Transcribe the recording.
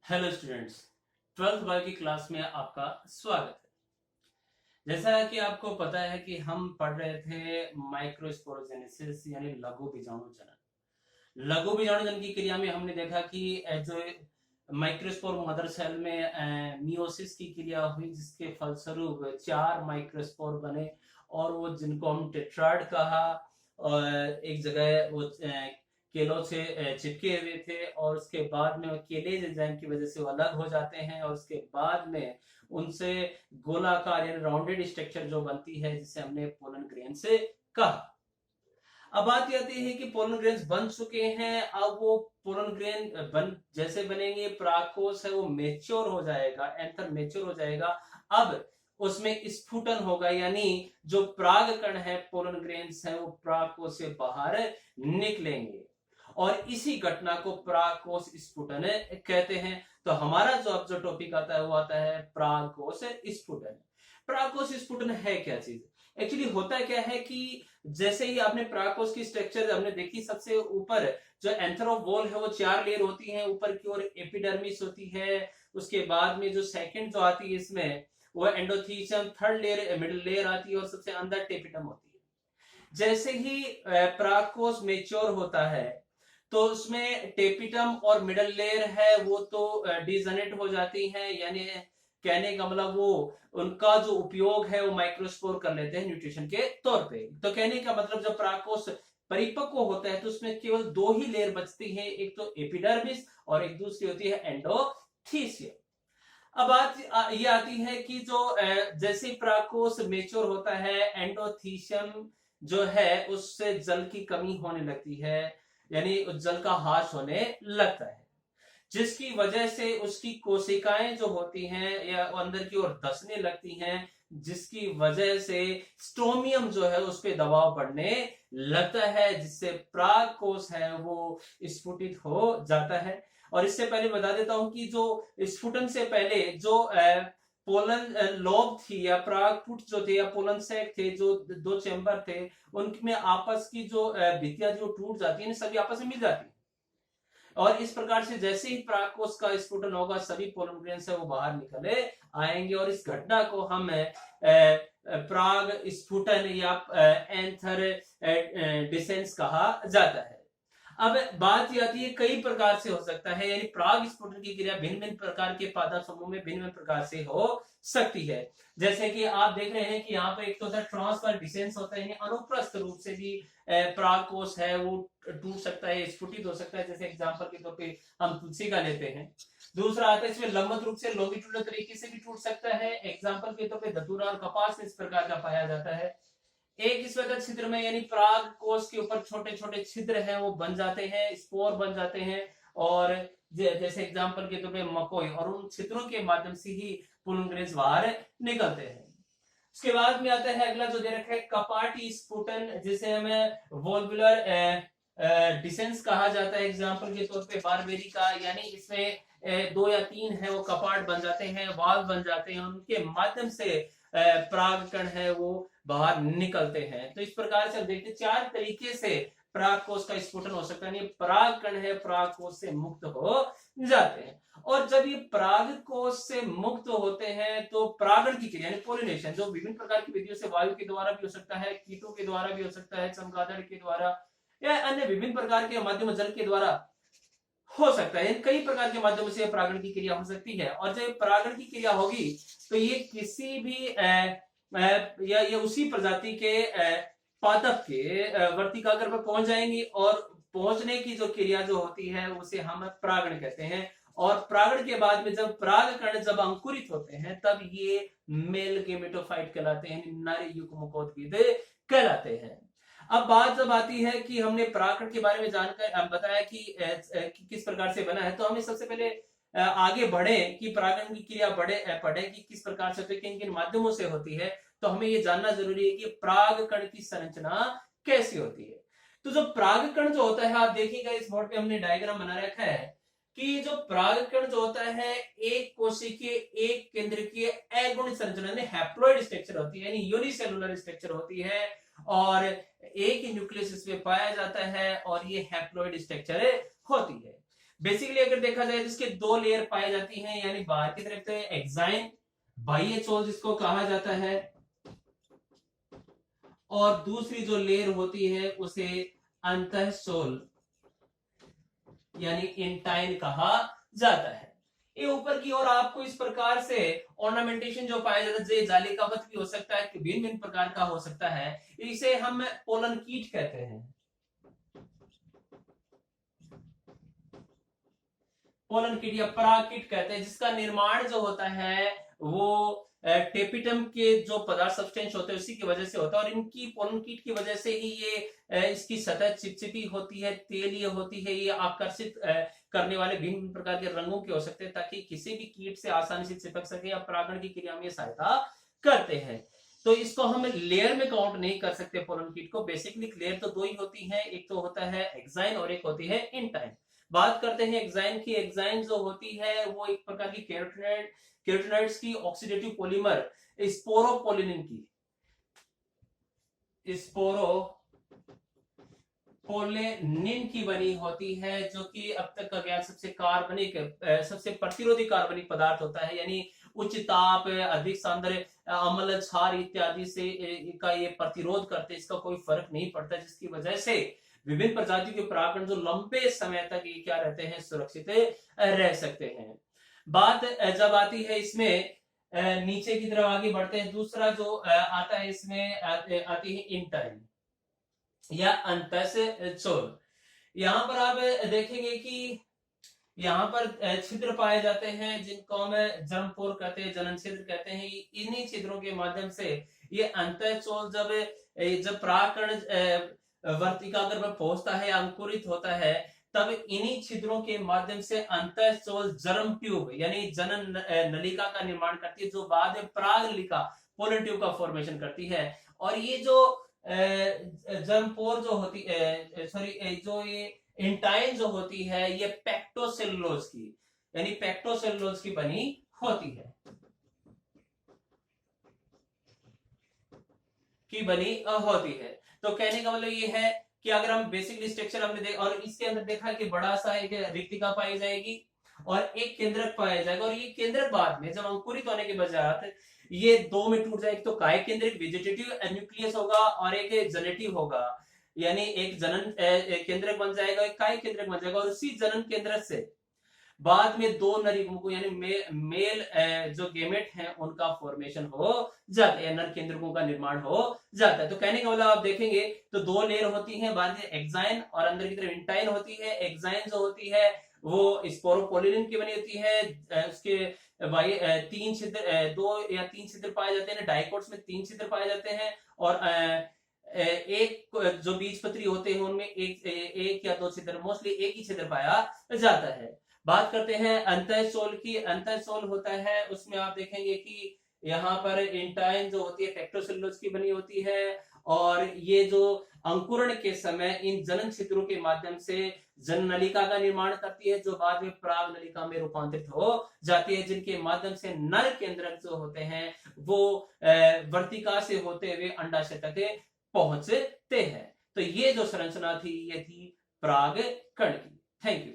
Hello students, 12th bio की class में आपका स्वागत है। जैसा कि आपको पता है कि हम पढ़ रहे थे माइक्रोस्पोरोजेनेसिस यानी लघु बीजाणु जनन। लघु बीजाणु जनन की क्रिया में हमने देखा कि जो माइक्रोस्पोर मदर सेल में मियोसिस की क्रिया हुई, जिसके फलस्वरूप 4 माइक्रोस्पोर बने और वो जिनको हम टेट्राड कहा। और एक जगह वो केलों से चिपके हुए थे और उसके बाद में वो केलेज एंजाइम की वजह से वो अलग हो जाते हैं और उसके बाद में उनसे गोलाकार यानी राउंडेड स्ट्रक्चर जो बनती है, जिसे हमने पोलन ग्रेन से कहा। अब बात आती है कि पोलन ग्रेन्स बन चुके हैं। अब वो पोलन ग्रेन जैसे बनेंगे, प्राकोस है वो मेच्योर हो जाएगा, एंथर मेच्योर हो जाएगा। अब उसमें स्फुटन होगा, यानी जो पराग कण है पोलन ग्रेन्स है वो परागकोश से बाहर निकलेंगे और इसी घटना को परागकोश स्फुटन कहते हैं। तो हमारा जो अब जो टॉपिक आता है वो आता है परागकोश स्फुटन। परागकोश स्फुटन है क्या चीज? एक्चुअली होता क्या है कि जैसे ही आपने परागकोश की स्ट्रक्चर हमने देखी, सबसे ऊपर जो एंथेरोवॉल है वो 4 लेयर होती है, ऊपर की ओर एपिडर्मिस होती है। उसके बाद में जो सेकंड जो आती है इसमें वो endothecium, third layer middle layer आती है और सबसे अंदर टेपिटम होती है। जैसे ही परागकोश मेच्योर होता है तो उसमें टेपिटम और मिडल लेयर है वो तो डिजनरेट हो जाती है, यानी कहने का मतलब वो उनका जो उपयोग है वो माइक्रोस्पोर कर लेते हैं न्यूट्रिशन के तौर पे। तो कहने का मतलब जब परागकोश परिपक्व होता है तो उसमें केवल 2 ही लेयर बचती है, एक तो एपिडर्मिस और एक दूसरी होती है एंडोथीसियम। अब बात ये आती है कि जो जैसे परागकोश मेच्योर होता है, एंडोथीशियम जो है उससे जल की कमी होने लगती है, यानी जल का ह्रास होने लगता है, जिसकी वजह से उसकी कोशिकाएं जो होती हैं या अंदर की ओर धंसने लगती हैं, जिसकी वजह से स्ट्रोमियम जो है उस पर दबाव पड़ने लगता है, जिससे परागकोश है वो स्फुटित हो जाता है। और इससे पहले बता देता हूं कि जो स्फुटन से पहले जो पोलन लोब थी या परागपुट जो थे या पोलन सैक थे, जो 2 चैम्बर थे, उनमें आपस की जो भित्तियां जो टूट जाती है, सभी आपस में मिल जाती है और इस प्रकार से जैसे ही परागकोश का स्फुटन होगा सभी पोलन ग्रेन्स है वो बाहर निकले आएंगे और इस घटना को हम पराग स्फुटन या एंथर डिसेंस कहा जाता है। अब बात ये आती है कई प्रकार से हो सकता है, यानी पराग स्फुटन की क्रिया भिन्न भिन्न प्रकार के पादप समूह में भिन्न भिन्न प्रकार से हो सकती है। जैसे कि आप देख रहे हैं कि यहाँ पर एक तो ट्रांसफर डिसेंस होता है, यानी अनुप्रस्थ रूप से भी परागकोश है वो टूट सकता है, स्फुटित हो सकता है। जैसे एग्जांपल के तौर पे हम तुलसी का लेते हैं। दूसरा आता है इसमें लंबवत रूप से लॉन्गिट्यूडल तरीके से भी टूट सकता है। एग्जांपल के तौर पे धतूरा और कपास में इस प्रकार का पाया जाता है। एक इस प्रकार छिद्र में, यानी पराग कोश के ऊपर छोटे छोटे छिद्र हैं वो बन जाते हैं, स्पोर बन जाते हैं और जैसे एग्जांपल के तौर पे मकोई, और उन छिद्रों के माध्यम से ही पोलन ग्रेन्स बाहर निकलते हैं। उसके बाद में आता है अगला जो दे रखा है कपाटी स्फुटन, जिसे हमें वोल्वुलर डिसेंस कहा जाता है। एग्जांपल के तौर पे बारबेरी का, यानी इसमें 2 या 3 है वो कपाट बन जाते हैं, वाल्व बन जाते हैं, उनके माध्यम से परागकण है वो बाहर निकलते हैं। तो इस प्रकार से हम देखते हैं 4 तरीके से परागकोश का स्फुटन हो सकता है, परागकण है परागकोश से मुक्त हो जाते हैं। और जब ये परागकोश से मुक्त होते हैं तो परागण की क्रिया यानी पोलिनेशन जो विभिन्न प्रकार की विधियों से, वायु के द्वारा भी हो सकता है, कीटों के द्वारा भी हो सकता है, चमगादड़ के द्वारा या अन्य विभिन्न प्रकार के माध्यम, जल के द्वारा हो सकता है। कई प्रकार के माध्यमों से परागण की क्रिया हो सकती है। और जब परागण की क्रिया होगी तो ये किसी भी या ये उसी प्रजाति के पादप के वर्तिकाग्र पर पहुंच जाएंगी और पहुंचने की जो क्रिया जो होती है उसे हम परागण कहते हैं। और परागण के बाद में जब परागकण जब अंकुरित होते हैं तब ये मेल गेमेटोफाइट कहलाते हैं, नारी युग्मकोद्भिद कहलाते हैं। अब बात जब आती है कि हमने परागकण के बारे में जानकर बताया कि किस प्रकार से बना है, तो हमें सबसे पहले आगे बढ़े कि परागण की क्रिया पढ़े कि किस प्रकार से होती है, किन किन माध्यमों से होती है। तो हमें ये जानना जरूरी है कि परागकण की संरचना कैसी होती है। तो जो परागकण जो होता है, आप देखिएगा इस बोर्ड पे हमने डायग्राम बना रखा है कि जो परागकण जो होता है एक कोशिकीय एक केंद्रकीय अगुणित संरचना में हैप्लॉइड स्ट्रक्चर होती है, यानी यूनिसेलुलर स्ट्रक्चर होती है और एक ही न्यूक्लियस इसमें पाया जाता है और ये हैप्लॉइड स्ट्रक्चर होती है। बेसिकली अगर देखा जाए तो इसके दो लेयर पाई जाती हैं, यानी बाहर की तरफ तो एक्साइन बाह्य चोल जिसको कहा जाता है, और दूसरी जो लेयर होती है उसे अंतःचोल यानी इंटाइन कहा जाता है। ये ऊपर की ओर आपको इस प्रकार से ऑर्नामेंटेशन जो पाया जाता है, जाली का वत भी हो सकता है, भिन्न भिन्न प्रकार का हो सकता है, इसे हम पोलन कीट कहते हैं। पोलन कीट या पराग कीट कहते हैं, जिसका निर्माण जो होता है वो टेपिटम के जो पदार्थ सब्सटेंस होते हैं उसी की वजह से होता है, और इनकी पोलन कीट की वजह से ही ये इसकी सतह चिपचिपी होती है, तेलीय होती है, ये आकर्षित करने वाले भिन्न प्रकार के रंगों के हो सकते हैं, ताकि किसी भी कीट से आसानी से चिपक सके या परागण की क्रिया में सहायता करते हैं। तो इसको हम लेयर में काउंट नहीं कर सकते पोलन कीट को। बेसिकली लेयर तो दो ही होती है, एक तो होता है एक्साइन और एक होती है इंटाइन। बात करते हैं एक्साइन की। एक्साइन जो होती है वो एक प्रकार की कैरोटीनॉइड्स की ऑक्सीडेटिव पॉलीमर स्पोरोपोलिनिन की, स्पोरोपोलिनिन की बनी होती है, जो कि अब तक का ज्ञात सबसे कार्बनिक सबसे प्रतिरोधी कार्बनिक पदार्थ होता है, यानी उच्च ताप, अधिक सांद्र अम्ल, क्षार इत्यादि से का ये प्रतिरोध करते, इसका कोई फर्क नहीं पड़ता, जिसकी वजह से विभिन्न प्रजातियों के परागण जो लंबे समय तक ये क्या रहते हैं, सुरक्षित रह सकते हैं। बात जब आती है इसमें नीचे की तरफ आगे बढ़ते हैं, दूसरा जो आता है इसमें आती है इंटाइन या अंतःचोल। यहां पर आप देखेंगे कि यहाँ पर छिद्र पाए जाते हैं, जिनको हम जर्मपोर कहते हैं, जनन छिद्र कहते हैं। इन्हीं छिद्रों के माध्यम से ये अंतःचोल जब परागकण वर्तिकाग्र में पहुंचता है, अंकुरित होता है, तब इन्हीं छिद्रों के माध्यम से अंतःचोल जर्म ट्यूब यानी जनन नलिका का निर्माण करती है, जो बाद में पराग नलिका पोलन ट्यूब का फॉर्मेशन करती है। और ये जो जर्मपोर जो होती जो ये इंटाइन जो होती है, ये पेक्टोसेलुलोज की बनी होती है, तो कहने का मतलब ये है कि अगर हम बेसिकली स्ट्रक्चर हमने देखा और इसके अंदर देखा कि बड़ा सा एक रिक्तिका पाई जाएगी और एक केंद्रक पाया जाएगा, और ये केंद्रक बाद में जब अंकुरित होने के बजाय ये दो में टूट जाएगा, तो काय केंद्रिक वेजिटेटिव न्यूक्लियस होगा और एक जेनेटिव होगा, यानी एक जनन केंद्रक बन जाएगा, एक काय केंद्रक बन जाएगा, और उसी जनन केंद्रक से बाद में दो नरीगुमकों यानी मेल जो गेमेट हैं उनका फॉर्मेशन हो जाता है, नर केंद्रकों का निर्माण हो जाता है। तो कहने का मतलब आप देखेंगे तो दो लेयर होती हैं, बाद में एक्साइन और अंदर की तरफ इंटाइन होती है। एक्साइन जो होती है वो स्पोरोपोलिनिन की बनी होती है, उसके तीन छिद्र, दो या तीन छिद्र पाए जाते हैं, डाइकोट्स में तीन छिद्र पाए जाते हैं, और एक जो बीजपत्री होते हैं उनमें एक या दो छिद्र, मोस्टली एक ही छिद्र पाया जाता है। बात करते हैं अंतःचोल की। अंतःचोल होता है, उसमें आप देखेंगे कि यहाँ पर इंटाइन जो होती है पेक्टोसेलुलोज की बनी होती है, और ये जो अंकुरण के समय इन जनन छिद्रों के माध्यम से जन नलिका का निर्माण करती है, जो बाद में पराग नलिका में रूपांतरित हो जाती है, जिनके माध्यम से नर केंद्रक जो होते हैं वो वर्तिका से होते हुए अंडाशय तक पहुंचते हैं। तो ये जो संरचना थी ये थी पराग कण की। Thank you.